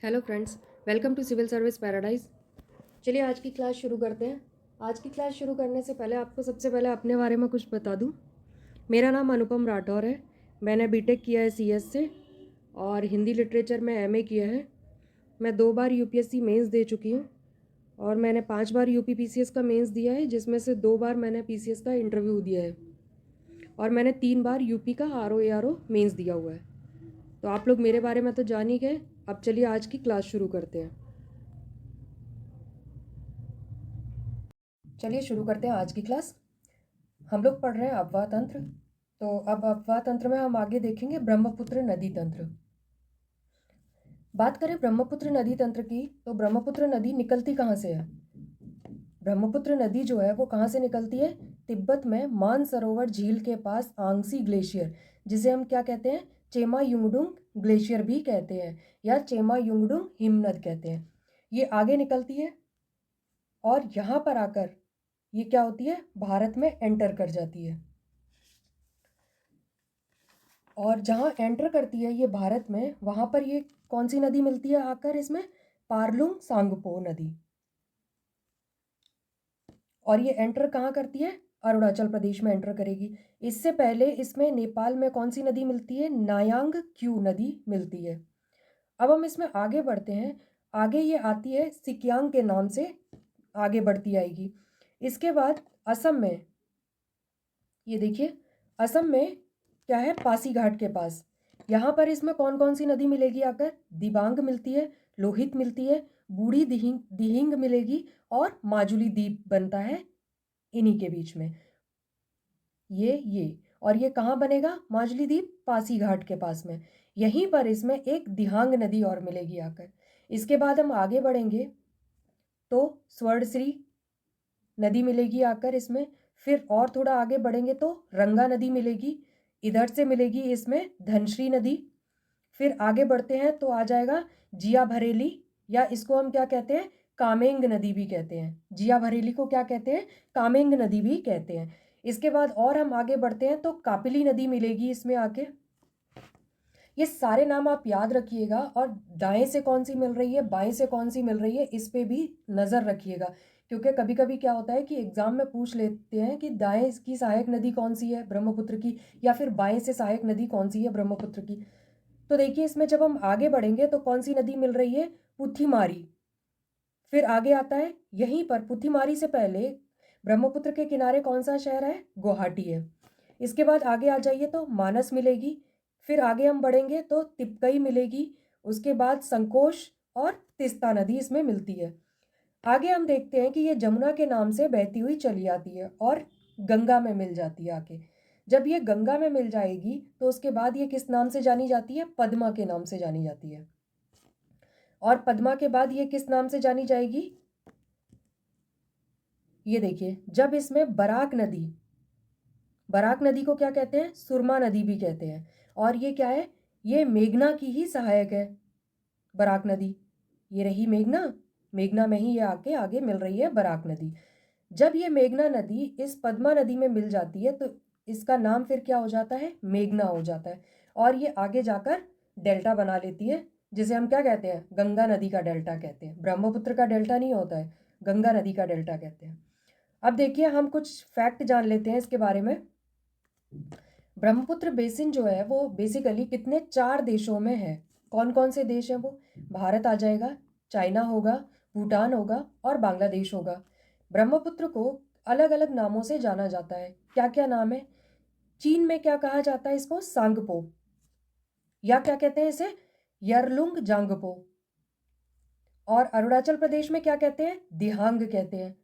Hello friends, welcome to civil service paradise. चलिए आज की क्लास शुरू करते हैं। आज की क्लास शुरू करने से पहले आपको सबसे पहले अपने बारे में कुछ बता दूं। मेरा नाम अनुपम राठौर है। मैंने बीटेक किया है सीएस से और हिंदी लिटरेचर में एमए किया है। मैं 2 बार यूपीएससी मेंस दे चुकी हूँ और मैंने 5 बार यूपी पीसीएस का मेंस दिया है, जिसमें से 2 बार मैंने पीसीएस का इंटरव्यू दिया है और मैंने 3 बार यूपी का आरओ एआरओ मेंस दिया हुआ है। तो आप लोग मेरे बारे में तो जान ही गए। अब चलिए आज की क्लास शुरू करते हैं। चलिए शुरू करते हैं आज की क्लास। हम लोग पढ़ रहे हैं अफवाह तंत्र। तो अब अफवाह तंत्र में हम आगे देखेंगे ब्रह्मपुत्र नदी तंत्र। बात करें ब्रह्मपुत्र नदी तंत्र की, तो ब्रह्मपुत्र नदी निकलती कहाँ से है? ब्रह्मपुत्र नदी जो है वो कहाँ से निकलती है? तिब्बत में मानसरोवर झील के पास आंगसी ग्लेशियर, जिसे हम क्या कहते हैं, चेमा युंगडुंग ग्लेशियर भी कहते हैं या चेमा युंगडुंग हिमनद कहते हैं। ये आगे निकलती है और यहाँ पर आकर ये क्या होती है, भारत में एंटर कर जाती है। और जहाँ एंटर करती है ये भारत में, वहाँ पर ये कौन सी नदी मिलती है आकर इसमें? पारलुंग सांगपो नदी। और ये एंटर कहाँ करती है? अरुणाचल प्रदेश में एंटर करेगी। इससे पहले इसमें नेपाल में कौन सी नदी मिलती है? नायांग क्यू नदी मिलती है। अब हम इसमें आगे बढ़ते हैं। आगे ये आती है सिक्यांग के नाम से आगे बढ़ती आएगी। इसके बाद असम में, ये देखिए असम में क्या है, पासीघाट के पास। यहाँ पर इसमें कौन कौन सी नदी मिलेगी आकर? दिबांग मिलती है, लोहित मिलती है, बूढ़ी दिहिंग दिहिंग मिलेगी और माजुली द्वीप बनता है इन्हीं के बीच में। ये और ये कहाँ बनेगा माजुली द्वीप? पासीघाट के पास में। यहीं पर इसमें एक दिहांग नदी और मिलेगी आकर। इसके बाद हम आगे बढ़ेंगे तो स्वर्णश्री नदी मिलेगी आकर इसमें। फिर और थोड़ा आगे बढ़ेंगे तो रंगा नदी मिलेगी। इधर से मिलेगी इसमें धनश्री नदी। फिर आगे बढ़ते हैं तो आ जाएगा जिया भरेली, या इसको हम क्या कहते हैं, कामेंग नदी भी कहते हैं। जिया भरेली को क्या कहते हैं? कामेंग नदी भी कहते हैं। इसके बाद और हम आगे बढ़ते हैं तो कापिली नदी मिलेगी इसमें आके। ये सारे नाम आप याद रखिएगा और दाएं से कौन सी मिल रही है, बाएं से कौन सी मिल रही है, इस पे भी नज़र रखिएगा। क्योंकि कभी कभी क्या होता है कि एग्जाम में पूछ लेते हैं कि दाएं की सहायक नदी कौन सी है ब्रह्मपुत्र की, या फिर बाएं से सहायक नदी कौन सी है ब्रह्मपुत्र की। तो देखिए इसमें जब हम आगे बढ़ेंगे तो कौन सी नदी मिल रही है? पुथिमारी। फिर आगे आता है यहीं पर पुथिमारी से पहले ब्रह्मपुत्र के किनारे कौन सा शहर है? गुवाहाटी है। इसके बाद आगे आ जाइए तो मानस मिलेगी। फिर आगे हम बढ़ेंगे तो तिपकई मिलेगी। उसके बाद संकोश और तिस्ता नदी इसमें मिलती है। आगे हम देखते हैं कि ये जमुना के नाम से बहती हुई चली आती है और गंगा में मिल जाती है आके। जब ये गंगा में मिल जाएगी तो उसके बाद ये किस नाम से जानी जाती है? पद्मा के नाम से जानी जाती है। और पद्मा के बाद ये किस नाम से जानी जाएगी? ये देखिए जब इसमें बराक नदी को क्या कहते हैं? सुरमा नदी भी कहते हैं। और ये क्या है? ये मेघना की ही सहायक है बराक नदी। ये रही मेघना, मेघना में ही ये आके आगे मिल रही है बराक नदी। जब ये मेघना नदी इस पद्मा नदी में मिल जाती है तो इसका नाम फिर क्या हो जाता है? मेघना हो जाता है। और ये आगे जाकर डेल्टा बना लेती है, जिसे हम क्या कहते हैं? गंगा नदी का डेल्टा कहते हैं। ब्रह्मपुत्र का डेल्टा नहीं होता है, गंगा नदी का डेल्टा कहते हैं। अब देखिए हम कुछ फैक्ट जान लेते हैं इसके बारे में। ब्रह्मपुत्र बेसिन जो है वो बेसिकली कितने 4 देशों में है। कौन कौन से देश हैं वो? भारत आ जाएगा, चाइना होगा, भूटान होगा और बांग्लादेश होगा। ब्रह्मपुत्र को अलग अलग नामों से जाना जाता है। क्या क्या नाम है? चीन में क्या कहा जाता है इसको? सांगपो, या क्या कहते हैं इसे? यरलुंग जांगपो। और अरुणाचल प्रदेश में क्या कहते हैं? दिहांग कहते हैं।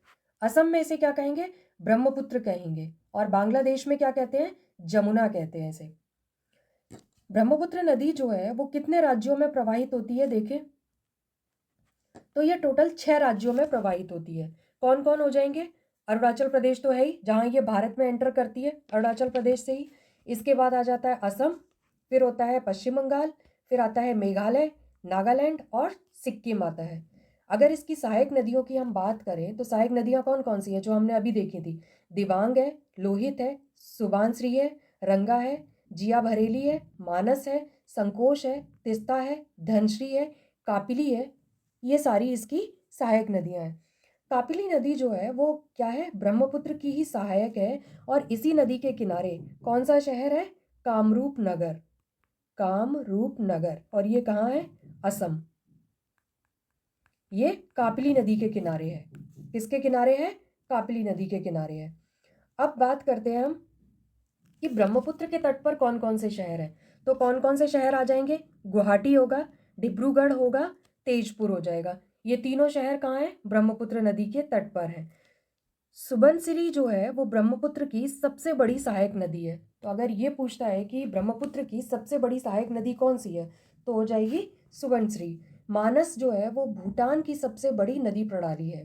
असम में इसे क्या कहेंगे? ब्रह्मपुत्र कहेंगे। और बांग्लादेश में क्या कहते हैं? जमुना कहते हैं इसे। ब्रह्मपुत्र नदी जो है वो कितने राज्यों में प्रवाहित होती है देखें तो ये टोटल 6 राज्यों में प्रवाहित होती है। कौन कौन हो जाएंगे? अरुणाचल प्रदेश तो है ही, जहाँ ये भारत में एंटर करती है अरुणाचल प्रदेश से ही। इसके बाद आ जाता है असम, फिर होता है पश्चिम बंगाल, फिर आता है मेघालय, नागालैंड और सिक्किम आता है। अगर इसकी सहायक नदियों की हम बात करें तो सहायक नदियाँ कौन कौन सी हैं जो हमने अभी देखी थी? दिबांग है, लोहित है, सुबानश्री है, रंगा है, जिया भरेली है, मानस है, संकोश है, तिस्ता है, धनश्री है, कापिली है, ये सारी इसकी सहायक नदियाँ हैं। कापिली नदी जो है वो क्या है, ब्रह्मपुत्र की ही सहायक है। और इसी नदी के किनारे कौन सा शहर है, कामरूप नगर। कामरूप नगर, और ये कहाँ है, असम। ये कापिली नदी के किनारे है। किसके किनारे है, कापिली नदी के किनारे है। अब बात करते हैं हम कि ब्रह्मपुत्र के तट पर कौन कौन से शहर हैं। तो कौन कौन से शहर आ जाएंगे, गुवाहाटी होगा, डिब्रूगढ़ होगा, तेजपुर हो जाएगा। ये तीनों शहर कहाँ हैं, ब्रह्मपुत्र नदी के तट पर हैं। सुबनसिरी जो है वो ब्रह्मपुत्र की सबसे बड़ी सहायक नदी है। तो अगर ये पूछता है कि ब्रह्मपुत्र की सबसे बड़ी सहायक नदी कौन सी है, तो हो जाएगी सुबनसिरी। मानस जो है वो भूटान की सबसे बड़ी नदी प्रणाली है।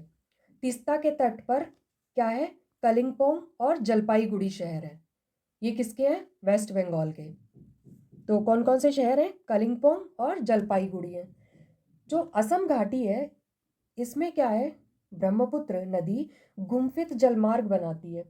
तीस्ता के तट पर क्या है, कलिंपोंग और जलपाईगुड़ी शहर है। ये किसके हैं, वेस्ट बंगाल के। तो कौन कौन से शहर हैं, कलिंपोंग और जलपाईगुड़ी है। जो असम घाटी है, इसमें क्या है, ब्रह्मपुत्र नदी गुम्फित जलमार्ग बनाती है।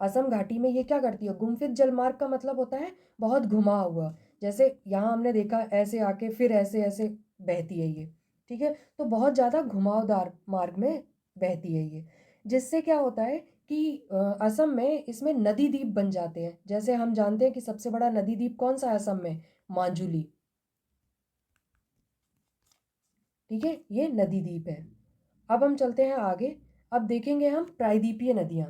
असम घाटी में ये क्या करती है, गुम्फित जलमार्ग का मतलब होता है बहुत घुमा हुआ। जैसे यहाँ हमने देखा ऐसे आके फिर ऐसे ऐसे बहती है ये, ठीक है। तो बहुत ज़्यादा घुमावदार मार्ग में बहती है ये, जिससे क्या होता है कि असम में इसमें नदी द्वीप बन जाते हैं। जैसे हम जानते हैं कि सबसे बड़ा नदी द्वीप कौन सा है असम में, माजुली, ठीक है, ये नदी द्वीप है। अब हम चलते हैं आगे। अब देखेंगे हम प्रायद्वीपीय नदियाँ।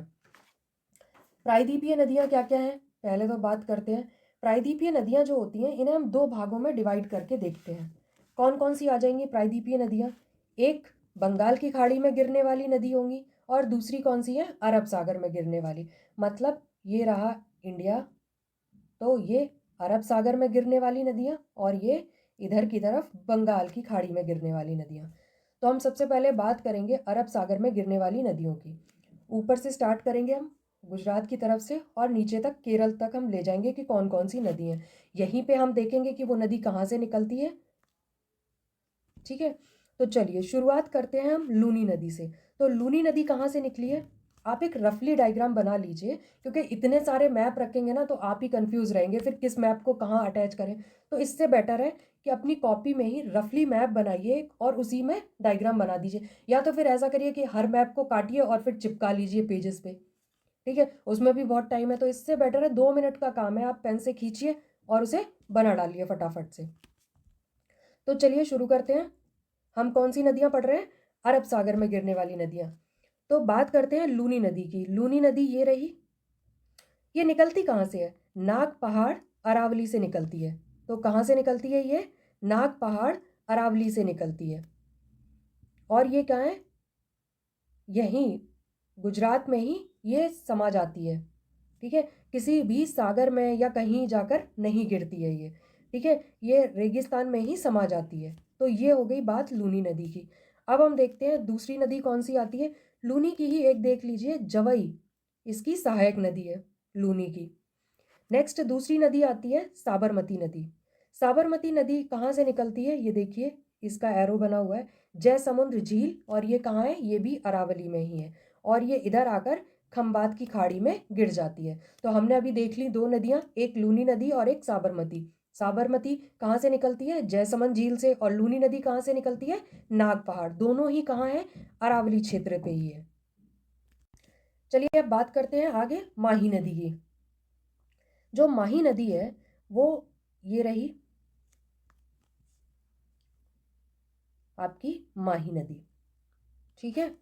प्रायद्वीपीय नदियाँ क्या क्या हैं, पहले तो बात करते हैं। प्रायद्वीपीय नदियाँ जो होती हैं इन्हें हम दो भागों में डिवाइड करके देखते हैं। कौन कौन सी आ जाएंगी प्रायद्वीपीय नदियाँ, एक बंगाल की खाड़ी में गिरने वाली नदी होंगी, और दूसरी कौन सी है, अरब सागर में गिरने वाली। मतलब ये रहा इंडिया, तो ये अरब सागर में गिरने वाली नदियाँ, और ये इधर की तरफ बंगाल की खाड़ी में गिरने वाली नदियाँ। तो हम सबसे पहले बात करेंगे अरब सागर में गिरने वाली नदियों की। ऊपर से स्टार्ट करेंगे हम, गुजरात की तरफ से, और नीचे तक केरल तक हम ले जाएंगे कि कौन कौन सी नदी हैं। यहीं पे हम देखेंगे कि वो नदी कहाँ से निकलती है, ठीक है। तो चलिए शुरुआत करते हैं हम लूनी नदी से। तो लूनी नदी कहाँ से निकली है, आप एक रफली डायग्राम बना लीजिए, क्योंकि इतने सारे मैप रखेंगे ना तो आप ही कंफ्यूज रहेंगे फिर किस मैप को कहाँ अटैच करें। तो इससे बेटर है कि अपनी कॉपी में ही रफली मैप बनाइए और उसी में डायग्राम बना दीजिए। या तो फिर ऐसा करिए कि हर मैप को काटिए और फिर चिपका लीजिए पेजेस पे, ठीक है, उसमें भी बहुत टाइम है। तो इससे बेटर है 2 मिनट का काम है, आप पेन से खींचिए और उसे बना डालिए फटाफट से। तो चलिए शुरू करते हैं। हम कौन सी नदियाँ पढ़ रहे हैं, अरब सागर में गिरने वाली नदियाँ। तो बात करते हैं लूनी नदी की। लूनी नदी ये रही, ये निकलती कहाँ से है, नाग पहाड़ अरावली से निकलती है। तो कहाँ से निकलती है ये, नाग पहाड़ अरावली से निकलती है। और ये कहाँ है, यहीं गुजरात में ही ये समा जाती है, ठीक है। किसी भी सागर में या कहीं जाकर नहीं गिरती है ये, ठीक है, ये रेगिस्तान में ही समा जाती है। तो ये हो गई बात लूनी नदी की। अब हम देखते हैं दूसरी नदी कौन सी आती है। लूनी की ही एक देख लीजिए, जवई, इसकी सहायक नदी है लूनी की। नेक्स्ट दूसरी नदी आती है साबरमती नदी। साबरमती नदी कहाँ से निकलती है, ये देखिए इसका एरो बना हुआ है, जय समुद्र झील, और ये कहाँ है, ये भी अरावली में ही है। और ये इधर आकर खंबात की खाड़ी में गिर जाती है। तो हमने अभी देख ली दो नदियाँ, एक लूनी नदी और एक साबरमती। साबरमती कहाँ से निकलती है, जयसमंद झील से, और लूनी नदी कहाँ से निकलती है, नाग पहाड़। दोनों ही कहाँ है, अरावली क्षेत्र पे ही है। चलिए अब बात करते हैं आगे माही नदी की। जो माही नदी है वो ये रही आपकी माही नदी, ठीक है।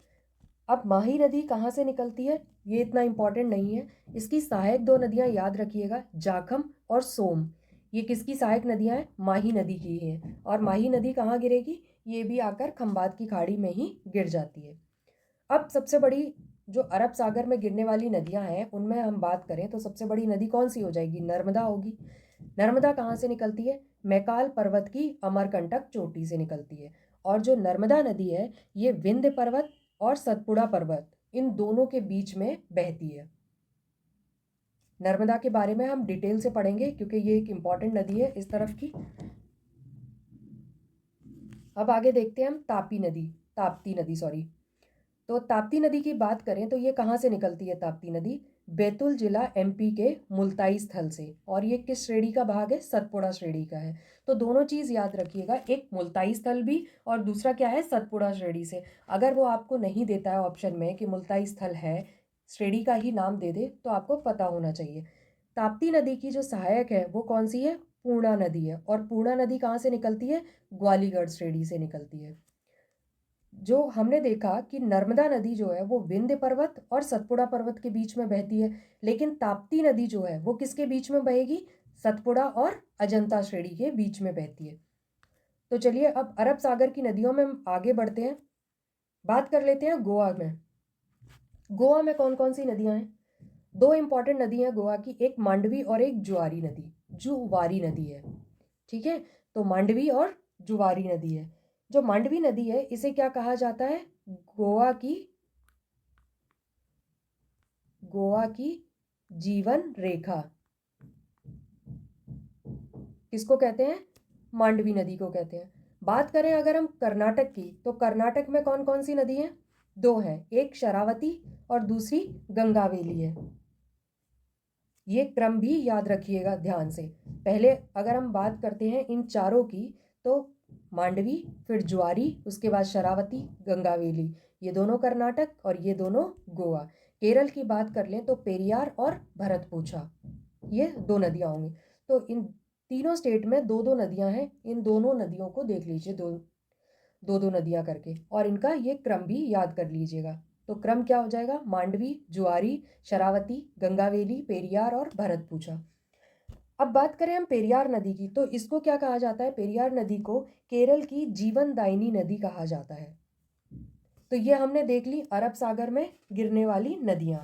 अब माही नदी कहाँ से निकलती है ये इतना इंपॉर्टेंट नहीं है, इसकी सहायक दो नदियाँ याद रखिएगा, जाखम और सोम। ये किसकी सहायक नदियाँ हैं, माही नदी की है। और माही नदी कहाँ गिरेगी, ये भी आकर खंबात की खाड़ी में ही गिर जाती है। अब सबसे बड़ी जो अरब सागर में गिरने वाली नदियां हैं उनमें हम बात करें तो सबसे बड़ी नदी कौन सी हो जाएगी, नर्मदा होगी। नर्मदा कहाँ से निकलती है, मैकाल पर्वत की अमरकंटक चोटी से निकलती है। और जो नर्मदा नदी है ये विंध्य पर्वत और सतपुड़ा पर्वत इन दोनों के बीच में बहती है। नर्मदा के बारे में हम डिटेल से पढ़ेंगे क्योंकि ये एक इम्पॉर्टेंट नदी है इस तरफ की। अब आगे देखते हैं हम ताप्ती नदी सॉरी। तो ताप्ती नदी की बात करें तो ये कहाँ से निकलती है, ताप्ती नदी बैतूल जिला एमपी के मुल्ताई स्थल से, और ये किस श्रेणी का भाग है? सतपुड़ा श्रेणी का है। तो दोनों चीज़ याद रखिएगा, एक मुल्ताई स्थल भी और दूसरा क्या है? सतपुड़ा श्रेणी से। अगर वो आपको नहीं देता है ऑप्शन में कि मुल्ताई स्थल है, श्रेणी का ही नाम दे दे, तो आपको पता होना चाहिए। ताप्ती नदी की जो सहायक है वो कौन सी है? पूर्णा नदी है। और पूर्णा नदी कहाँ से निकलती है? ग्वालीगढ़ श्रेणी से निकलती है। जो हमने देखा कि नर्मदा नदी जो है वो विंध्य पर्वत और सतपुड़ा पर्वत के बीच में बहती है, लेकिन ताप्ती नदी जो है वो किसके बीच में बहेगी? सतपुड़ा और अजंता श्रेणी के बीच में बहती है। तो चलिए अब अरब सागर की नदियों में हम आगे बढ़ते हैं। बात कर लेते हैं गोवा में। गोवा में कौन कौन सी नदियां हैं? दो इंपॉर्टेंट नदी हैं गोवा की, एक मांडवी और एक जुआरी नदी, जुवारी नदी है। ठीक है, तो मांडवी और जुवारी नदी है। जो मांडवी नदी है इसे क्या कहा जाता है? गोवा की जीवन रेखा। किसको कहते हैं? मांडवी नदी को कहते हैं। बात करें अगर हम कर्नाटक की, तो कर्नाटक में कौन कौन सी नदी हैं? दो हैं, एक शरावती और दूसरी गंगावेली है। ये क्रम भी याद रखिएगा ध्यान से। पहले अगर हम बात करते हैं इन चारों की, तो मांडवी, फिर ज्वारी, उसके बाद शरावती, गंगावेली, ये दोनों कर्नाटक और ये दोनों गोवा। केरल की बात कर लें तो पेरियार और भरतपुछा, ये दो नदियां होंगी। तो इन तीनों स्टेट में दो दो नदियां हैं, इन दोनों नदियों को देख लीजिए, दो दो दो नदियां करके, और इनका ये क्रम भी याद कर लीजिएगा। तो क्रम क्या हो जाएगा? मांडवी, जुआरी, शरावती, गंगावेली, पेरियार और भरतपुछा। अब बात करें हम पेरियार नदी की, तो इसको क्या कहा जाता है? पेरियार नदी को केरल की जीवनदायिनी नदी कहा जाता है। तो ये हमने देख ली अरब सागर में गिरने वाली नदियां।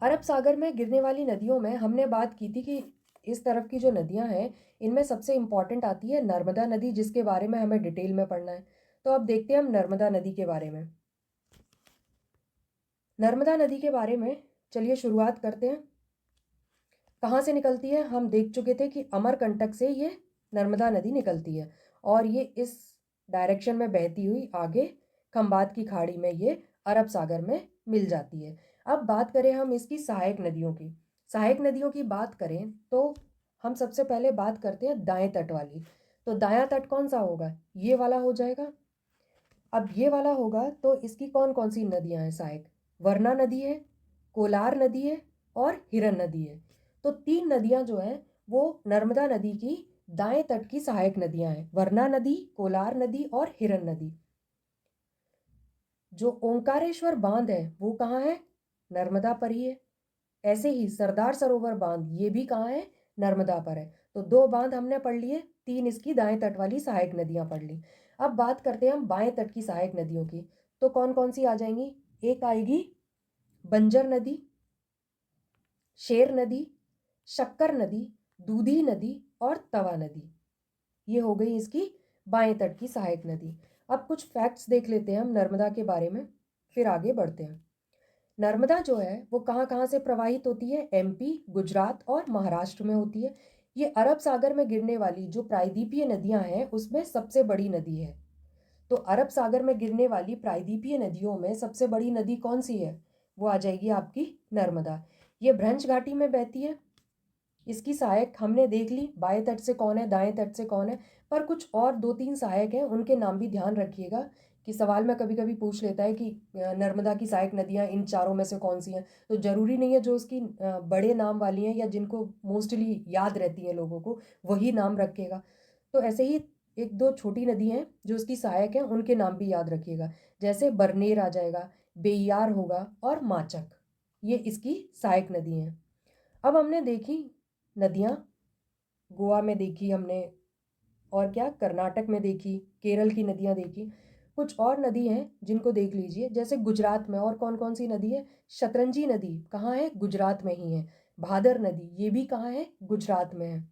अरब सागर में गिरने वाली नदियों में हमने बात की थी कि इस तरफ की जो नदियां हैं इनमें सबसे इंपॉर्टेंट आती है नर्मदा नदी, जिसके बारे में हमें डिटेल में पढ़ना है। तो अब देखते हैं हम नर्मदा नदी के बारे में। नर्मदा नदी के बारे में चलिए शुरुआत करते हैं। कहाँ से निकलती है? हम देख चुके थे कि अमरकंटक से ये नर्मदा नदी निकलती है, और ये इस डायरेक्शन में बहती हुई आगे खंबात की खाड़ी में ये अरब सागर में मिल जाती है। अब बात करें हम इसकी सहायक नदियों की। सहायक नदियों की बात करें तो हम सबसे पहले बात करते हैं दाएं तट वाली। तो दायां तट कौन सा होगा? ये वाला हो जाएगा। अब ये वाला होगा तो इसकी कौन कौन सी नदियां हैं सहायक? वरना नदी है, कोलार नदी है और हिरन नदी है। तो तीन नदियां जो हैं वो नर्मदा नदी की दाएं तट की सहायक नदियां हैं, वरना नदी, कोलार नदी और हिरन नदी। जो ओंकारेश्वर बांध है वो कहाँ है? नर्मदा पर ही है। ऐसे ही सरदार सरोवर बांध, ये भी कहाँ है? नर्मदा पर है। तो दो बांध हमने पढ़ लिए, तीन इसकी दाएं तट वाली सहायक नदियां पढ़ ली। अब बात करते हैं हम बाएं तट की सहायक नदियों की। तो कौन कौन सी आ जाएंगी? एक आएगी बंजर नदी, शेर नदी, शक्कर नदी, दूधी नदी और तवा नदी। ये हो गई इसकी बाएं तट की सहायक नदी। अब कुछ फैक्ट्स देख लेते हैं हम नर्मदा के बारे में, फिर आगे बढ़ते हैं। नर्मदा जो है वो कहाँ कहाँ से प्रवाहित होती है? एमपी, गुजरात और महाराष्ट्र में होती है। ये अरब सागर में गिरने वाली जो प्रायद्वीपीय नदियां हैं उसमें सबसे बड़ी नदी है। तो अरब सागर में गिरने वाली प्रायद्वीपीय नदियों में सबसे बड़ी नदी कौन सी है? वो आ जाएगी आपकी नर्मदा। ये भ्रंश घाटी में बहती है। इसकी सहायक हमने देख ली, बाएं तट से कौन है, दाएं तट से कौन है, पर कुछ और दो तीन सहायक हैं, उनके नाम भी ध्यान रखिएगा कि सवाल में कभी कभी पूछ लेता है कि नर्मदा की सहायक नदियां इन चारों में से कौन सी हैं। तो ज़रूरी नहीं है जो उसकी बड़े नाम वाली हैं या जिनको मोस्टली याद रहती हैं लोगों को वही नाम रखेगा। तो ऐसे ही एक दो छोटी नदी हैं जो उसकी सहायक हैं, उनके नाम भी याद रखिएगा। जैसे बरनेर आ जाएगा, बेयार होगा और माचक, ये इसकी सहायक नदी हैं। अब हमने देखी नदियाँ, गोवा में देखी हमने, और क्या कर्नाटक में देखी, केरल की नदियाँ देखी। कुछ और नदी हैं जिनको देख लीजिए, जैसे गुजरात में और कौन कौन सी नदी है? शतरंजी नदी कहाँ है? गुजरात में ही है। भादर नदी, ये भी कहाँ है? गुजरात में है।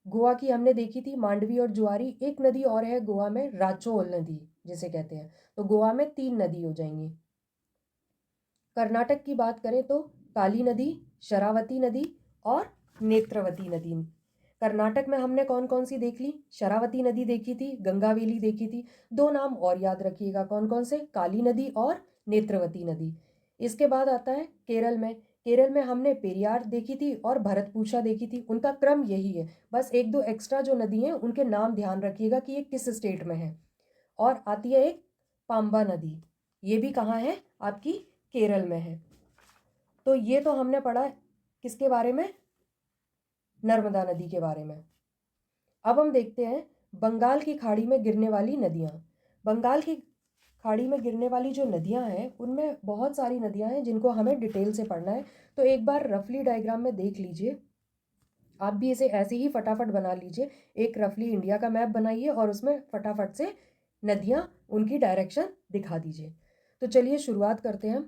गोवा की हमने देखी थी मांडवी और जुआरी। एक नदी और है गोवा में, राचोल नदी जिसे कहते हैं। तो गोवा में तीन नदी हो जाएंगी। कर्नाटक की बात करें तो काली नदी, शरावती नदी और नेत्रवती नदी। कर्नाटक में हमने कौन कौन सी देख ली? शरावती नदी देखी थी, गंगावेली देखी थी। दो नाम और याद रखिएगा, कौन कौन से? काली नदी और नेत्रवती नदी। इसके बाद आता है केरल में। केरल में हमने पेरियार देखी थी और भरतपुषा देखी थी, उनका क्रम यही है, बस एक दो एक्स्ट्रा जो नदी हैं उनके नाम ध्यान रखिएगा कि ये किस स्टेट में है। और आती है एक पाम्बा नदी, ये भी कहाँ है, आपकी केरल में है। तो ये तो हमने पढ़ा किसके बारे में, नर्मदा नदी के बारे में। अब हम देखते हैं बंगाल की खाड़ी में गिरने वाली नदियाँ। बंगाल की खाड़ी में गिरने वाली जो नदियाँ हैं उनमें बहुत सारी नदियाँ हैं जिनको हमें डिटेल से पढ़ना है। तो एक बार रफली डायग्राम में देख लीजिए, आप भी इसे ऐसे ही फटाफट बना लीजिए। एक रफली इंडिया का मैप बनाइए और उसमें फटाफट से नदियाँ, उनकी डायरेक्शन दिखा दीजिए। तो चलिए शुरुआत करते हैं।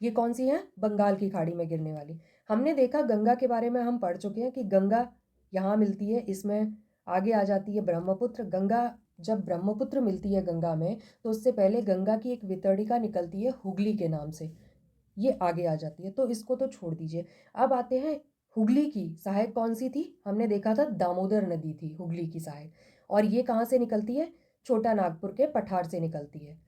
ये कौन सी है, बंगाल की खाड़ी में गिरने वाली। हमने देखा गंगा के बारे में हम पढ़ चुके हैं कि गंगा यहाँ मिलती है, इसमें आगे आ जाती है ब्रह्मपुत्र। गंगा जब ब्रह्मपुत्र मिलती है गंगा में, तो उससे पहले गंगा की एक वितरणिका निकलती है हुगली के नाम से, ये आगे आ जाती है, तो इसको तो छोड़ दीजिए। अब आते हैं हुगली की सहायक कौन सी थी, हमने देखा था दामोदर नदी थी हुगली की सहायक। और ये कहाँ से निकलती है, छोटा नागपुर के पठार से निकलती है।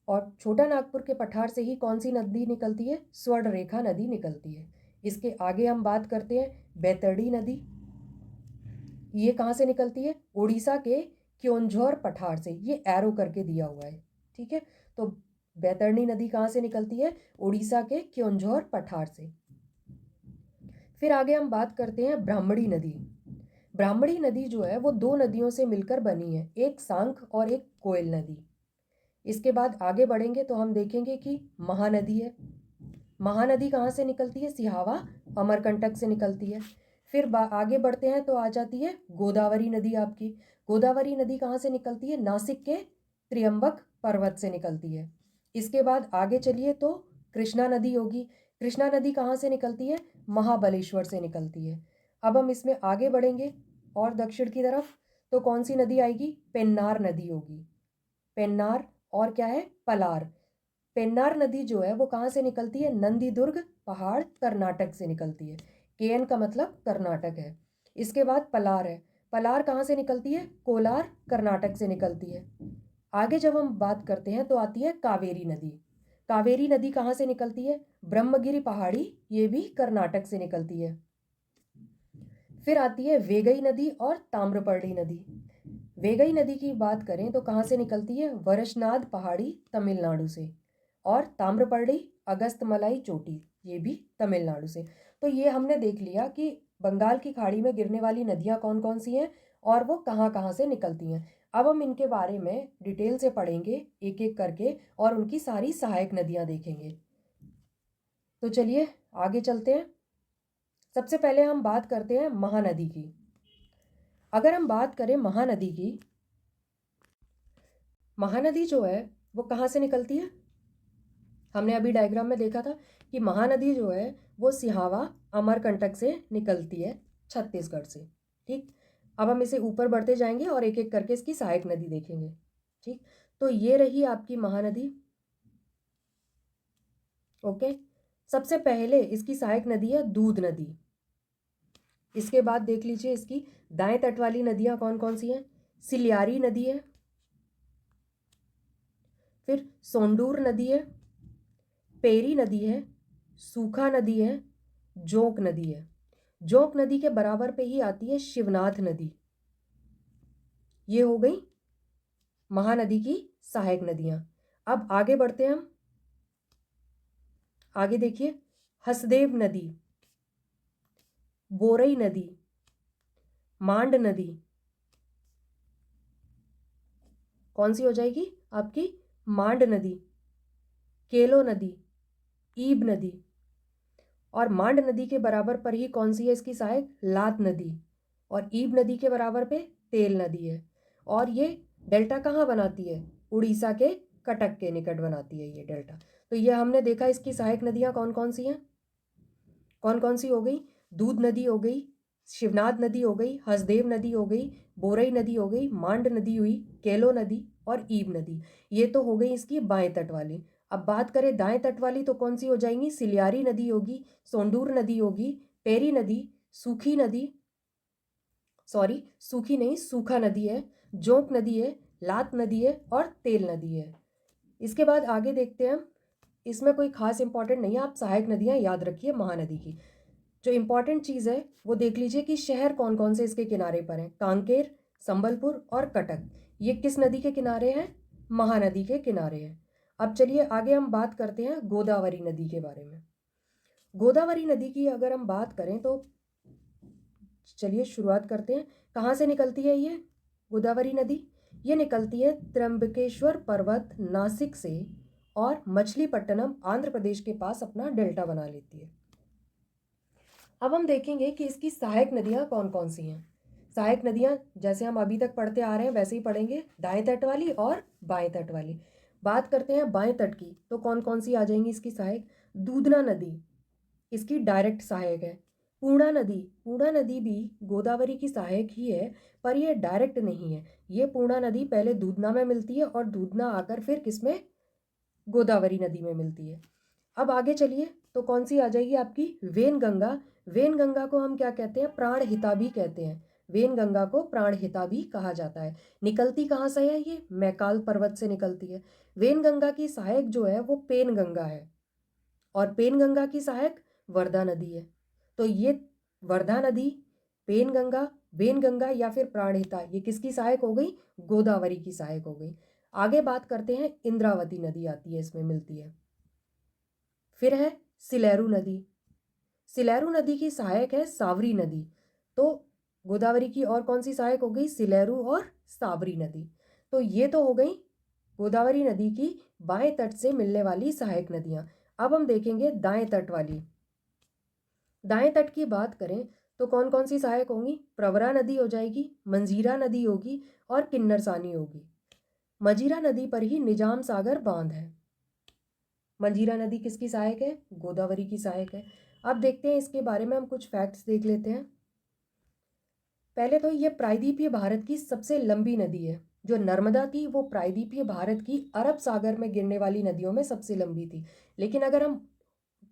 और छोटा नागपुर के पठार से ही कौन सी नदी निकलती है, स्वर्ण रेखा नदी निकलती है। इसके आगे हम बात करते हैं बैतरणी नदी। ये कहाँ से निकलती है, उड़ीसा के क्योंझौर पठार से, ये एरो करके दिया हुआ है, ठीक है। तो बैतरणी नदी कहाँ से निकलती है, उड़ीसा के क्योंझौर पठार से। फिर आगे हम बात करते हैं ब्राह्मणी नदी। ब्राह्मणी नदी जो है वो दो नदियों से मिलकर बनी है, एक सांख और एक कोयल नदी। इसके बाद आगे बढ़ेंगे तो हम देखेंगे कि महानदी है। महानदी कहाँ से निकलती है, सिहावा अमरकंटक से निकलती है। फिर आगे बढ़ते हैं तो आ जाती है गोदावरी नदी आपकी। गोदावरी नदी कहाँ से निकलती है, नासिक के त्र्यंबक पर्वत से निकलती है। इसके बाद आगे चलिए तो कृष्णा नदी होगी। कृष्णा नदी कहाँ से निकलती है, महाबलेश्वर से निकलती है। अब हम इसमें आगे बढ़ेंगे और दक्षिण की तरफ, तो कौन सी नदी आएगी, पेन्नार नदी होगी। पेन्नार और क्या है, पलार। पेन्नार नदी जो है वो कहाँ से निकलती है, नंदीदुर्ग पहाड़ कर्नाटक से निकलती है। केएन का मतलब कर्नाटक है। इसके बाद पलार है। पलार कहाँ से निकलती है, कोलार कर्नाटक से निकलती है। आगे जब हम बात करते हैं तो आती है कावेरी नदी। कावेरी नदी कहाँ से निकलती है, ब्रह्मगिरी पहाड़ी, ये भी कर्नाटक से निकलती है। फिर आती है वेगई नदी और ताम्रपर्णी नदी। वेगई नदी की बात करें तो कहाँ से निकलती है, वरशनाद पहाड़ी तमिलनाडु से। और ताम्रपर्णी अगस्तमलाई चोटी, ये भी तमिलनाडु से। तो ये हमने देख लिया कि बंगाल की खाड़ी में गिरने वाली नदियाँ कौन कौन सी हैं और वो कहाँ कहाँ से निकलती हैं। अब हम इनके बारे में डिटेल से पढ़ेंगे एक एक करके और उनकी सारी सहायक नदियाँ देखेंगे। तो चलिए आगे चलते हैं। सबसे पहले हम बात करते हैं महानदी की। अगर हम बात करें महानदी की, महानदी जो है वो कहाँ से निकलती है, हमने अभी डायग्राम में देखा था कि महानदी जो है वो सिहावा अमरकंटक से निकलती है, छत्तीसगढ़ से। ठीक, अब हम इसे ऊपर बढ़ते जाएंगे और एक एक करके इसकी सहायक नदी देखेंगे। ठीक, तो ये रही आपकी महानदी। ओके, सबसे पहले इसकी सहायक नदी है दूध नदी। इसके बाद देख लीजिए इसकी दाएं तट वाली नदियां कौन कौन सी हैं, सिलियारी नदी है, फिर सोंडूर नदी है, पेरी नदी है, सूखा नदी है, जोंक नदी है। जोंक नदी के बराबर पे ही आती है शिवनाथ नदी। ये हो गई महानदी की सहायक नदियां। अब आगे बढ़ते हैं हम, आगे देखिए हसदेव नदी, बोरई नदी, मांड नदी, कौन सी हो जाएगी आपकी, मांड नदी, केलो नदी, ईब नदी। और मांड नदी के बराबर पर ही कौन सी है इसकी सहायक, लात नदी। और ईब नदी के बराबर पे तेल नदी है। और ये डेल्टा कहाँ बनाती है, उड़ीसा के कटक के निकट बनाती है ये डेल्टा। तो ये हमने देखा इसकी सहायक नदियाँ कौन कौन सी हैं, कौन कौन सी हो गई, दूध नदी हो गई, शिवनाथ नदी हो गई, हसदेव नदी हो गई, बोरई नदी हो गई, मांड नदी हुई, केलो नदी और ईब नदी। ये तो हो गई इसकी बाएं तट वाली। अब बात करें दाएं तट वाली तो कौन सी हो जाएंगी, सिलियारी नदी होगी, सोंडूर नदी होगी, पेरी नदी, सूखी नदी, सॉरी सूखी नहीं सूखा नदी है, जोंक नदी है, लात नदी है और तेल नदी है। इसके बाद आगे देखते हैं इसमें कोई खास इंपॉर्टेंट नहीं है, आप सहायक नदियाँ याद रखिए महानदी की। जो इम्पॉर्टेंट चीज़ है वो देख लीजिए कि शहर कौन कौन से इसके किनारे पर हैं। कांकेर, संबलपुर और कटक, ये किस नदी के किनारे हैं? महानदी के किनारे हैं। अब चलिए आगे हम बात करते हैं गोदावरी नदी के बारे में। गोदावरी नदी की अगर हम बात करें तो चलिए शुरुआत करते हैं। कहाँ से निकलती है ये गोदावरी नदी? ये निकलती है त्र्यंबकेश्वर पर्वत नासिक से और मछलीपट्टनम आंध्र प्रदेश के पास अपना डेल्टा बना लेती है। अब हम देखेंगे कि इसकी सहायक नदियाँ कौन कौन सी हैं। सहायक नदियाँ जैसे हम अभी तक पढ़ते आ रहे हैं वैसे ही पढ़ेंगे, दाएं तट वाली और बाएं तट वाली। बात करते हैं बाएं तट की, तो कौन कौन सी आ जाएंगी इसकी सहायक? दूधना नदी इसकी डायरेक्ट सहायक है। पूर्णा नदी भी गोदावरी की सहायक ही है, पर यह डायरेक्ट नहीं है। ये पूर्णा नदी पहले दूधना में मिलती है और दूधना आकर फिर किसमें? गोदावरी नदी में मिलती है। अब आगे चलिए, तो कौन सी आ जाएगी आपकी? वेनगंगा। वेनगंगा को हम क्या कहते हैं? प्राणहिता भी कहते हैं। वेनगंगा को प्राणहिता भी कहा जाता है। निकलती कहाँ से है ये? मैकाल पर्वत से निकलती है। वेनगंगा की सहायक जो है वो पेनगंगा है और पेनगंगा की सहायक वर्धा नदी है। तो ये वर्धा नदी, पेनगंगा, वेनगंगा या फिर प्राणहिता, ये किसकी सहायक हो गई? गोदावरी की सहायक हो गई। आगे बात करते हैं, इंद्रावती नदी आती है, इसमें मिलती है। फिर है सिलेरू नदी। सिलेरू नदी की सहायक है सावरी नदी। तो गोदावरी की और कौन सी सहायक हो गई? सिलेरू और सावरी नदी। तो ये तो हो गई गोदावरी नदी की बाएं तट से मिलने वाली सहायक नदियाँ। अब हम देखेंगे दाएं तट वाली। दाएं तट की बात करें तो कौन कौन सी सहायक होंगी? प्रवरा नदी हो जाएगी, मंजीरा नदी होगी और किन्नरसानी होगी। मंजीरा नदी पर ही निजाम सागर बांध है। मंजीरा नदी किसकी सहायक है? गोदावरी की सहायक है। अब देखते हैं इसके बारे में, हम कुछ फैक्ट्स देख लेते हैं। पहले तो ये प्रायद्वीपीय भारत की सबसे लंबी नदी है। जो नर्मदा थी वो प्रायद्वीपीय भारत की अरब सागर में गिरने वाली नदियों में सबसे लंबी थी। लेकिन अगर हम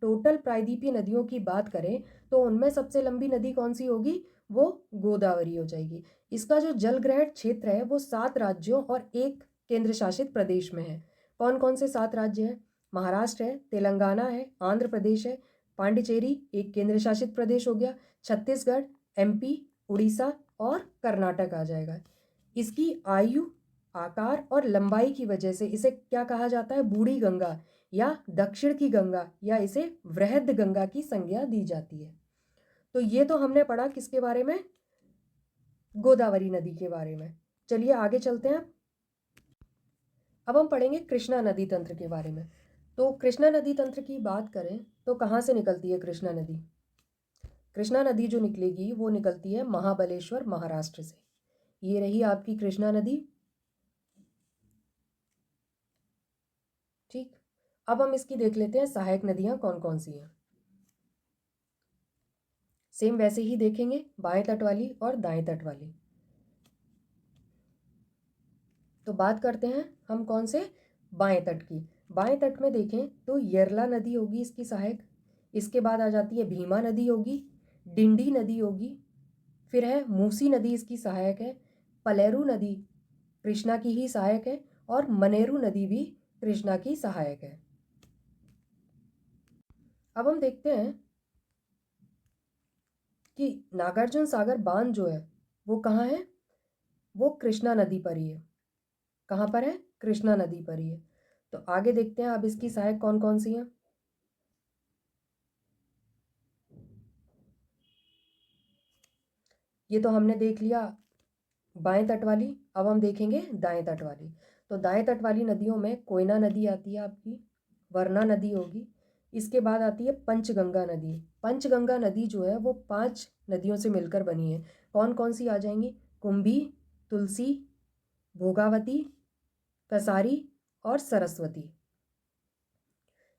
टोटल प्रायद्वीपीय नदियों की बात करें तो उनमें सबसे लंबी नदी कौन सी होगी? वो गोदावरी हो जाएगी। इसका जो जलग्रहण क्षेत्र है वो 7 राज्यों और एक केंद्र शासित प्रदेश में है। कौन कौन से 7 राज्य हैं? महाराष्ट्र है, तेलंगाना है, आंध्र प्रदेश है, पांडिचेरी एक केंद्र शासित प्रदेश हो गया, छत्तीसगढ़, एमपी, उड़ीसा और कर्नाटक आ जाएगा। इसकी आयु, आकार और लंबाई की वजह से इसे क्या कहा जाता है? बूढ़ी गंगा या दक्षिण की गंगा या इसे वृहद गंगा की संज्ञा दी जाती है। तो ये तो हमने पढ़ा किसके बारे में? गोदावरी नदी के बारे में। चलिए आगे चलते हैं। अब हम पढ़ेंगे कृष्णा नदी तंत्र के बारे में। तो कृष्णा नदी तंत्र की बात करें तो कहाँ से निकलती है कृष्णा नदी? कृष्णा नदी जो निकलेगी वो निकलती है महाबलेश्वर, महाराष्ट्र से। ये रही आपकी कृष्णा नदी। ठीक, अब हम इसकी देख लेते हैं सहायक नदियाँ कौन कौन सी हैं। सेम वैसे ही देखेंगे, बाएं तट वाली और दाएं तट वाली। तो बात करते हैं हम कौन से? बाएं तट की। बाएं तट में देखें तो यरला नदी होगी इसकी सहायक। इसके बाद आ जाती है भीमा नदी होगी, डिंडी नदी होगी, फिर है मूसी नदी इसकी सहायक है, पलेरू नदी कृष्णा की ही सहायक है और मनेरू नदी भी कृष्णा की सहायक है। अब हम देखते हैं कि नागार्जुन सागर बांध जो है वो कहाँ है? वो कृष्णा नदी पर ही है। कहाँ पर है? कृष्णा नदी पर ही है। तो आगे देखते हैं अब इसकी सहायक कौन कौन सी हैं। ये तो हमने देख लिया बाएं तट वाली। अब हम देखेंगे दाएं तट वाली। तो दाएं तट वाली नदियों में कोयना नदी आती है आपकी, वरना नदी होगी, इसके बाद आती है पंचगंगा नदी। पंचगंगा नदी जो है वो 5 नदियों से मिलकर बनी है। कौन कौन सी आ जाएंगी? कुंभी, तुलसी, भोगावती, कसारी और सरस्वती।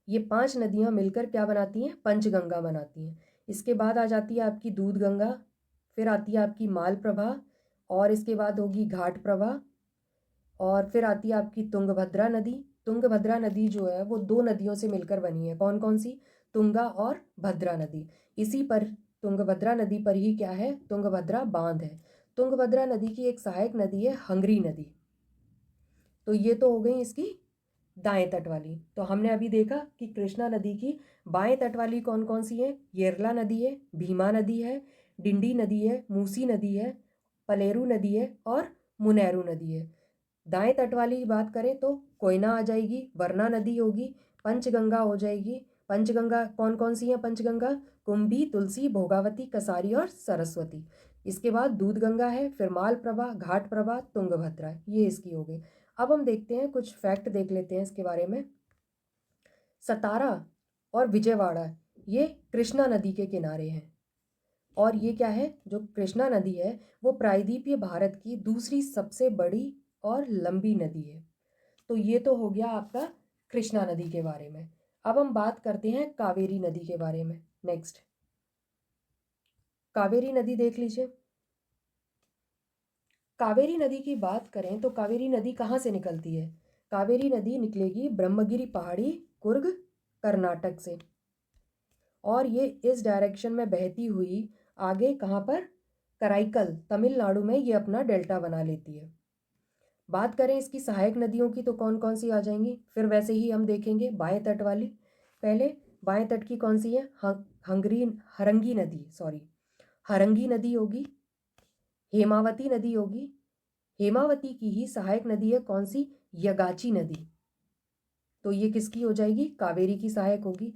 ये 5 नदियाँ मिलकर क्या बनाती हैं? पंचगंगा बनाती हैं। इसके बाद आ जाती है आपकी दूध गंगा, फिर आती है आपकी माल प्रभा और इसके बाद होगी घाट प्रभा और फिर आती है आपकी तुंगभद्रा नदी। तुंगभद्रा नदी जो है वो 2 नदियों से मिलकर बनी है। कौन कौन सी? तुंगा और भद्रा नदी। इसी पर तुंगभद्रा नदी पर ही क्या है? तुंगभद्रा बांध है। तुंगभद्रा नदी की एक सहायक नदी है हंगरी नदी। तो ये तो हो गई इसकी दाएं तट वाली। तो हमने अभी देखा कि कृष्णा नदी की बाएं तट वाली कौन कौन सी है, येरला नदी है, भीमा नदी है, डिंडी नदी है, मूसी नदी है, पलेरू नदी है और मुनेरू नदी है। दाएं तट वाली की बात करें तो कोयना आ जाएगी, वरना नदी होगी, पंचगंगा हो जाएगी। पंचगंगा कौन कौन सी है, पंचगंगा कुंभी, तुलसी, भोगावती, कसारी और सरस्वती। इसके बाद दूध गंगा है, फिर मालप्रभा, घाट प्रभा, तुंगभद्रा, ये इसकी हो गई। अब हम देखते हैं कुछ फैक्ट देख लेते हैं इसके बारे में। सतारा और विजयवाड़ा ये कृष्णा नदी के किनारे हैं। और ये क्या है, जो कृष्णा नदी है वो प्रायद्वीपीय भारत की दूसरी सबसे बड़ी और लंबी नदी है। तो ये तो हो गया आपका कृष्णा नदी के बारे में। अब हम बात करते हैं कावेरी नदी के बारे में। नेक्स्ट कावेरी नदी देख लीजिए। कावेरी नदी की बात करें तो कावेरी नदी कहाँ से निकलती है, कावेरी नदी निकलेगी ब्रह्मगिरी पहाड़ी, कुर्ग, कर्नाटक से। और ये इस डायरेक्शन में बहती हुई आगे कहाँ पर, कराईकल, तमिलनाडु में ये अपना डेल्टा बना लेती है। बात करें इसकी सहायक नदियों की तो कौन कौन सी आ जाएंगी, फिर वैसे ही हम देखेंगे बाएं तट वाली। पहले बाएं तट की कौन सी है, हरंगी नदी, सॉरी, हरंगी नदी होगी, हेमावती नदी होगी। हेमावती की ही सहायक नदी है कौन सी, यगाची नदी। तो ये किसकी हो जाएगी, कावेरी की सहायक होगी।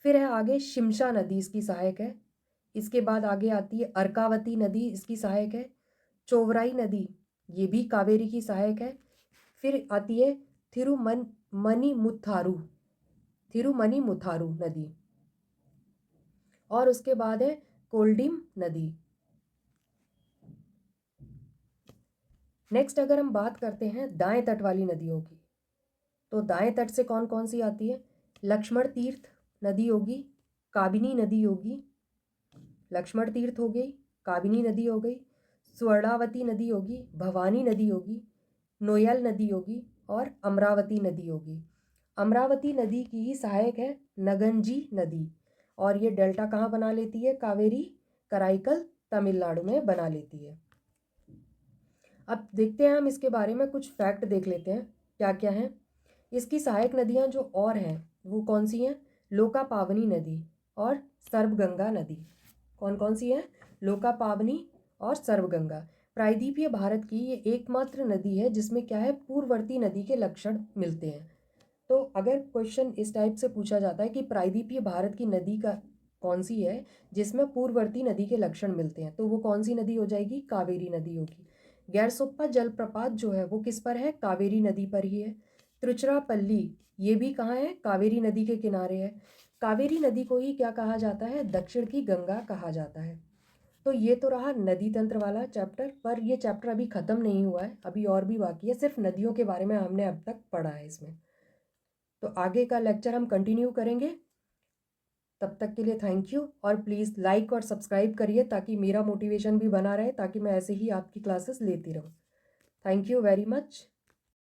फिर है आगे शिमशा नदी, इसकी सहायक है। इसके बाद आगे आती है अर्कावती नदी, इसकी सहायक है। चोवराई नदी ये भी कावेरी की सहायक है। फिर आती है थिरुमनीमुथारू, थिरुमनीमुथारू नदी। और उसके बाद है कोल्डिम नदी। नेक्स्ट अगर हम बात करते हैं दाएं तट वाली नदियों की, तो दाएं तट से कौन कौन सी आती है, लक्ष्मण तीर्थ नदी होगी, काबिनी नदी होगी, लक्ष्मण तीर्थ हो गई, काबिनी नदी हो गई, स्वर्णावती नदी होगी, भवानी नदी होगी, नोयल नदी होगी और अमरावती नदी होगी। अमरावती नदी की ही सहायक है नगंजी नदी। और ये डेल्टा कहाँ बना लेती है, कावेरी, कराईकल, तमिलनाडु में बना लेती है। अब देखते हैं हम इसके बारे में कुछ फैक्ट देख लेते हैं क्या क्या है। इसकी सहायक नदियाँ जो और हैं वो कौन सी हैं, लोकापावनी नदी और सर्वगंगा नदी। कौन कौन सी है, लोकापावनी और सर्वगंगा। प्रायद्वीपीय भारत की ये एकमात्र नदी है जिसमें क्या है, पूर्ववर्ती नदी के लक्षण मिलते हैं। तो अगर क्वेश्चन इस टाइप से पूछा जाता है कि प्रायद्वीपीय भारत की नदी का कौन सी है जिसमें पूर्ववर्ती नदी के लक्षण मिलते हैं, तो वो कौन सी नदी हो जाएगी, कावेरी नदी होगी। गैरसोप्पा जलप्रपात जो है वो किस पर है, कावेरी नदी पर ही है। त्रिचुरापल्ली ये भी कहाँ है, कावेरी नदी के किनारे है। कावेरी नदी को ही क्या कहा जाता है, दक्षिण की गंगा कहा जाता है। तो ये तो रहा नदी तंत्र वाला चैप्टर, पर ये चैप्टर अभी ख़त्म नहीं हुआ है, अभी और भी बाकी है। सिर्फ नदियों के बारे में हमने अब तक पढ़ा है इसमें। तो आगे का लेक्चर हम कंटिन्यू करेंगे। तब तक के लिए थैंक यू, और प्लीज़ लाइक और सब्सक्राइब करिए ताकि मेरा मोटिवेशन भी बना रहे, ताकि मैं ऐसे ही आपकी क्लासेस लेती रहूँ। Thank you very much.